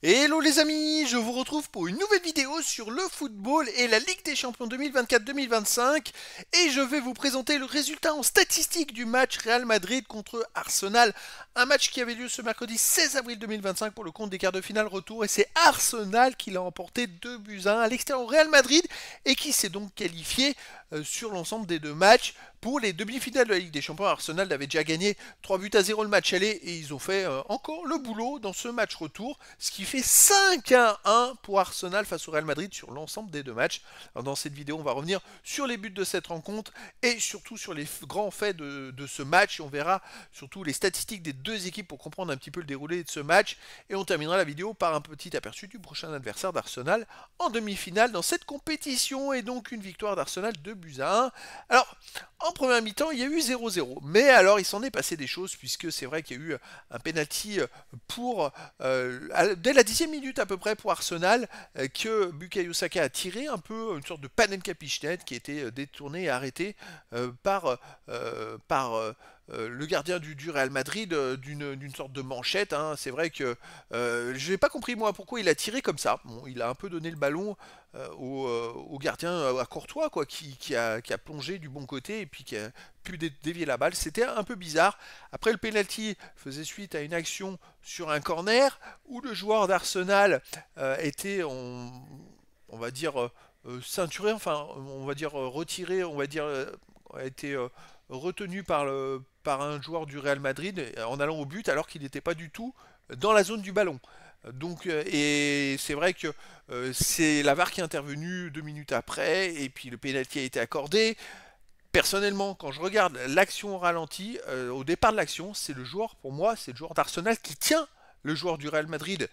Hello les amis, je vous retrouve pour une nouvelle vidéo sur le football et la Ligue des Champions 2024-2025 et je vais vous présenter le résultat en statistique du match Real Madrid contre Arsenal, un match qui avait lieu ce mercredi 16 avril 2025 pour le compte des quarts de finale retour et c'est Arsenal qui l'a emporté 2-1 à l'extérieur au Real Madrid et qui s'est donc qualifié sur l'ensemble des deux matchs. Pour les demi-finales de la Ligue des Champions, Arsenal avait déjà gagné 3-0 le match aller et ils ont fait encore le boulot dans ce match retour, ce qui fait 5-1 pour Arsenal face au Real Madrid sur l'ensemble des deux matchs. Alors dans cette vidéo, on va revenir sur les buts de cette rencontre et surtout sur les grands faits de ce match. On verra surtout les statistiques des deux équipes pour comprendre un petit peu le déroulé de ce match et on terminera la vidéo par un petit aperçu du prochain adversaire d'Arsenal en demi-finale dans cette compétition et donc une victoire d'Arsenal 2-1. Alors, en première mi-temps, il y a eu 0-0. Mais alors, il s'en est passé des choses, puisque c'est vrai qu'il y a eu un penalty dès la 10e minute à peu près pour Arsenal, que Bukayo Saka a tiré un peu, une sorte de Panenka Pichnet qui était détourné et arrêté par le gardien du Real Madrid d'une sorte de manchette. Hein. C'est vrai que je n'ai pas compris moi pourquoi il a tiré comme ça. Bon, il a un peu donné le ballon au gardien, à Courtois, quoi, qui a plongé du bon côté et puis qui a pu dévier la balle. C'était un peu bizarre. Après, le penalty faisait suite à une action sur un corner où le joueur d'Arsenal était, on va dire, ceinturé, enfin, on va dire retiré, on va dire, a été retenu par un joueur du Real Madrid en allant au but alors qu'il n'était pas du tout dans la zone du ballon. Donc, et c'est vrai que c'est la VAR qui est intervenue 2 minutes après, et puis le pénalty a été accordé. Personnellement, quand je regarde l'action au ralenti, au départ de l'action, c'est le joueur, pour moi, c'est le joueur d'Arsenal qui tient le joueur du Real Madrid.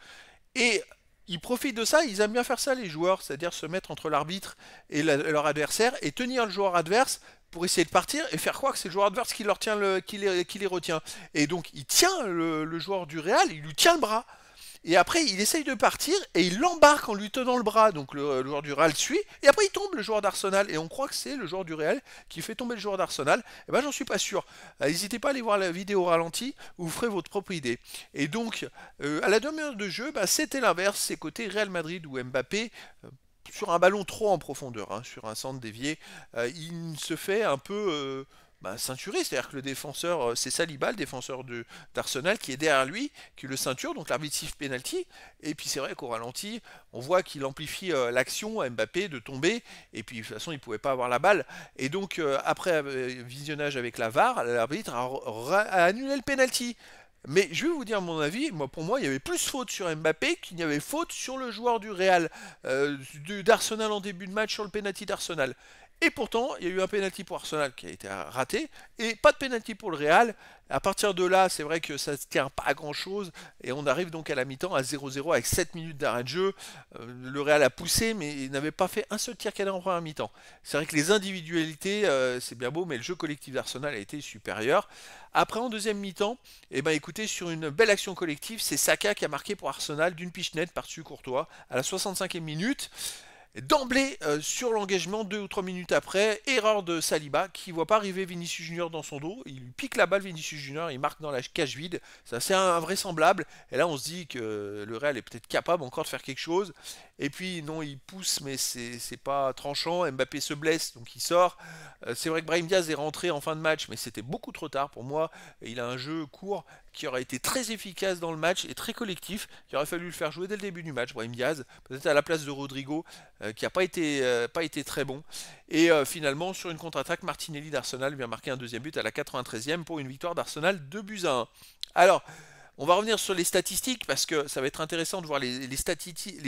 Et ils profitent de ça, ils aiment bien faire ça les joueurs, c'est-à-dire se mettre entre l'arbitre et leur adversaire et tenir le joueur adverse pour essayer de partir et faire croire que c'est le joueur adverse qui, leur tient qui les retient. Et donc il tient le joueur du Real, il lui tient le bras. Et après, il essaye de partir et il l'embarque en lui tenant le bras. Donc le joueur du Real suit. Et après, il tombe le joueur d'Arsenal. Et on croit que c'est le joueur du Real qui fait tomber le joueur d'Arsenal. Et ben, j'en suis pas sûr. N'hésitez pas à aller voir la vidéo ralenti. Vous ferez votre propre idée. Et donc, à la demi-heure de jeu, bah, c'était l'inverse. C'est côté Real Madrid où Mbappé sur un ballon trop en profondeur, hein, sur un centre dévié, il se fait un peu ceinturé, c'est-à-dire que le défenseur, c'est Saliba, le défenseur d'Arsenal, qui est derrière lui, qui le ceinture, donc l'arbitre siffle penalty, et puis c'est vrai qu'au ralenti, on voit qu'il amplifie l'action à Mbappé de tomber, et puis de toute façon il ne pouvait pas avoir la balle, et donc après visionnage avec la VAR, l'arbitre a annulé le penalty. Mais je vais vous dire mon avis, pour moi, il y avait plus faute sur Mbappé qu'il n'y avait faute sur le joueur du Real, d'Arsenal en début de match sur le penalty d'Arsenal. Et pourtant, il y a eu un penalty pour Arsenal qui a été raté, et pas de penalty pour le Real. À partir de là, c'est vrai que ça ne tient pas à grand chose, et on arrive donc à la mi-temps à 0-0 avec 7 minutes d'arrêt de jeu. Le Real a poussé, mais il n'avait pas fait un seul tir cadré en première mi-temps. C'est vrai que les individualités, c'est bien beau, mais le jeu collectif d'Arsenal a été supérieur. Après, en deuxième mi-temps, eh ben, écoutez, sur une belle action collective, c'est Saka qui a marqué pour Arsenal d'une pichenette par-dessus Courtois à la 65e minute. D'emblée, sur l'engagement, 2 ou 3 minutes après, erreur de Saliba qui ne voit pas arriver Vinicius Junior dans son dos. Il lui pique la balle, Vinicius Junior, il marque dans la cage vide. C'est assez invraisemblable. Et là, on se dit que le Real est peut-être capable encore de faire quelque chose. Et puis, non, il pousse, mais c'est pas tranchant. Mbappé se blesse, donc il sort. C'est vrai que Brahim Diaz est rentré en fin de match, mais c'était beaucoup trop tard pour moi. Il a un jeu court qui aurait été très efficace dans le match et très collectif. Il aurait fallu le faire jouer dès le début du match, Brahim Diaz, peut-être à la place de Rodrigo, qui n'a pas été très bon. Et finalement, sur une contre-attaque, Martinelli d'Arsenal vient marquer un deuxième but à la 93e pour une victoire d'Arsenal 2-1. Alors, on va revenir sur les statistiques parce que ça va être intéressant de voir les statistiques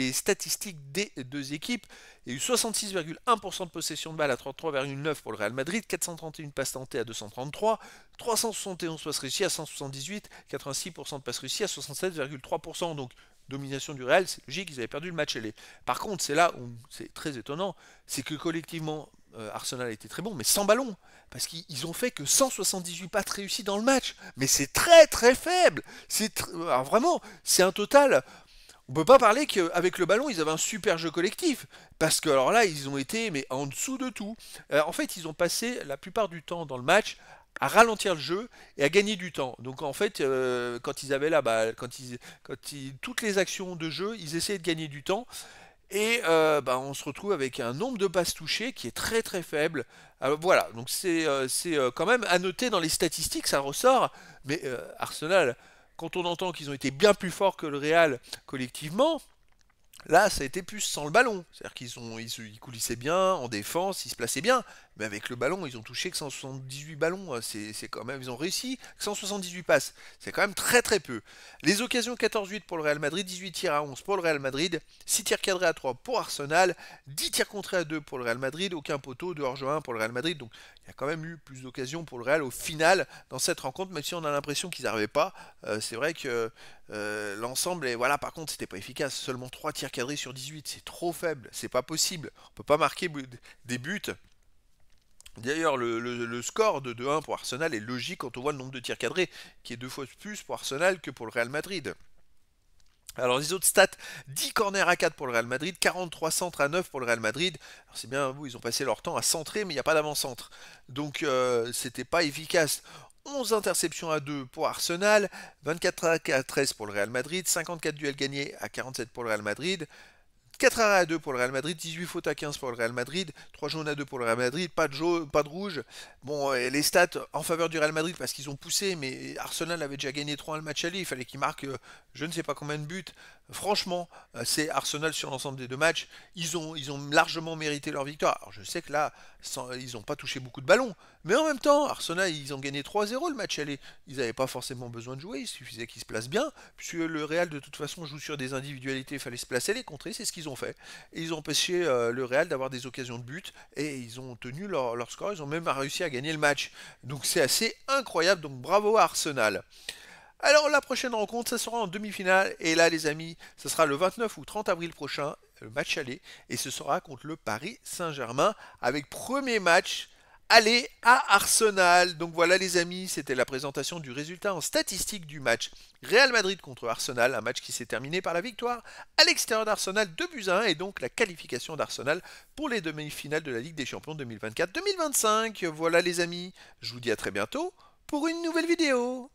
des deux équipes. Il y a eu 66,1% de possession de balle à 33,9 pour le Real Madrid, 431 passes tentées à 233, 371 passes réussies à 178, 86% de passes réussies à 67,3%. Donc domination du Real, c'est logique, ils avaient perdu le match aller. Par contre, c'est là où c'est très étonnant, c'est que collectivement, Arsenal a été très bon, mais sans ballon. Parce qu'ils ont fait que 178 passes réussies dans le match. Mais c'est très très faible. Alors vraiment, c'est un total. On peut pas parler qu'avec le ballon, ils avaient un super jeu collectif. Parce que alors là, ils ont été mais en dessous de tout. En fait, ils ont passé la plupart du temps dans le match à ralentir le jeu et à gagner du temps. Donc en fait, quand ils avaient là, bah, toutes les actions de jeu, ils essayaient de gagner du temps. Et bah, on se retrouve avec un nombre de passes touchées qui est très très faible. Alors, voilà, donc c'est quand même à noter dans les statistiques, ça ressort. Mais Arsenal, quand on entend qu'ils ont été bien plus forts que le Real collectivement, là, ça a été plus sans le ballon. C'est-à-dire qu'ils coulissaient bien en défense, ils se plaçaient bien. Mais avec le ballon, ils ont touché que 178 ballons. C'est quand même, ils ont réussi que 178 passes. C'est quand même très très peu. Les occasions 14-8 pour le Real Madrid, 18 tirs à 11 pour le Real Madrid, 6 tirs cadrés à 3 pour Arsenal, 10 tirs contrés à 2 pour le Real Madrid, aucun poteau, 2 hors-jeu 1 pour le Real Madrid. Donc il y a quand même eu plus d'occasions pour le Real au final dans cette rencontre, même si on a l'impression qu'ils n'arrivaient pas. C'est vrai que l'ensemble, et voilà, par contre, c'était pas efficace. Seulement 3 tirs cadrés sur 18, c'est trop faible, c'est pas possible. On peut pas marquer des buts. D'ailleurs, le score de 2-1 pour Arsenal est logique quand on voit le nombre de tirs cadrés, qui est 2 fois plus pour Arsenal que pour le Real Madrid. Alors les autres stats, 10 corners à 4 pour le Real Madrid, 43 centres à 9 pour le Real Madrid. Alors c'est bien, vous, ils ont passé leur temps à centrer, mais il n'y a pas d'avant-centre. Donc c'était pas efficace. 11 interceptions à 2 pour Arsenal, 24 à 13 pour le Real Madrid, 54 duels gagnés à 47 pour le Real Madrid, 4 arrêts à 2 pour le Real Madrid, 18 fautes à 15 pour le Real Madrid, 3 jaunes à 2 pour le Real Madrid, pas de jaune, pas de rouge. Bon, les stats en faveur du Real Madrid parce qu'ils ont poussé, mais Arsenal avait déjà gagné 3-1 le match aller, il fallait qu'ils marquent je ne sais pas combien de buts. Franchement, c'est Arsenal sur l'ensemble des deux matchs. Ils ont largement mérité leur victoire. Alors je sais que là, ils n'ont pas touché beaucoup de ballons, mais en même temps, Arsenal, ils ont gagné 3-0 le match aller. Ils n'avaient pas forcément besoin de jouer, il suffisait qu'ils se placent bien, puisque le Real de toute façon joue sur des individualités, il fallait se placer, les contrer, c'est ce qu'ils ont fait. Et ils ont empêché le Real d'avoir des occasions de but, et ils ont tenu leur score, ils ont même réussi à gagner le match. Donc c'est assez incroyable, donc bravo à Arsenal. Alors la prochaine rencontre, ça sera en demi-finale. Et là les amis, ça sera le 29 ou 30 avril prochain, le match aller. Et ce sera contre le Paris Saint-Germain, avec premier match aller à Arsenal. Donc voilà les amis, c'était la présentation du résultat en statistique du match Real Madrid contre Arsenal. Un match qui s'est terminé par la victoire à l'extérieur d'Arsenal 2-1 et donc la qualification d'Arsenal pour les demi-finales de la Ligue des Champions 2024-2025. Voilà les amis, je vous dis à très bientôt pour une nouvelle vidéo.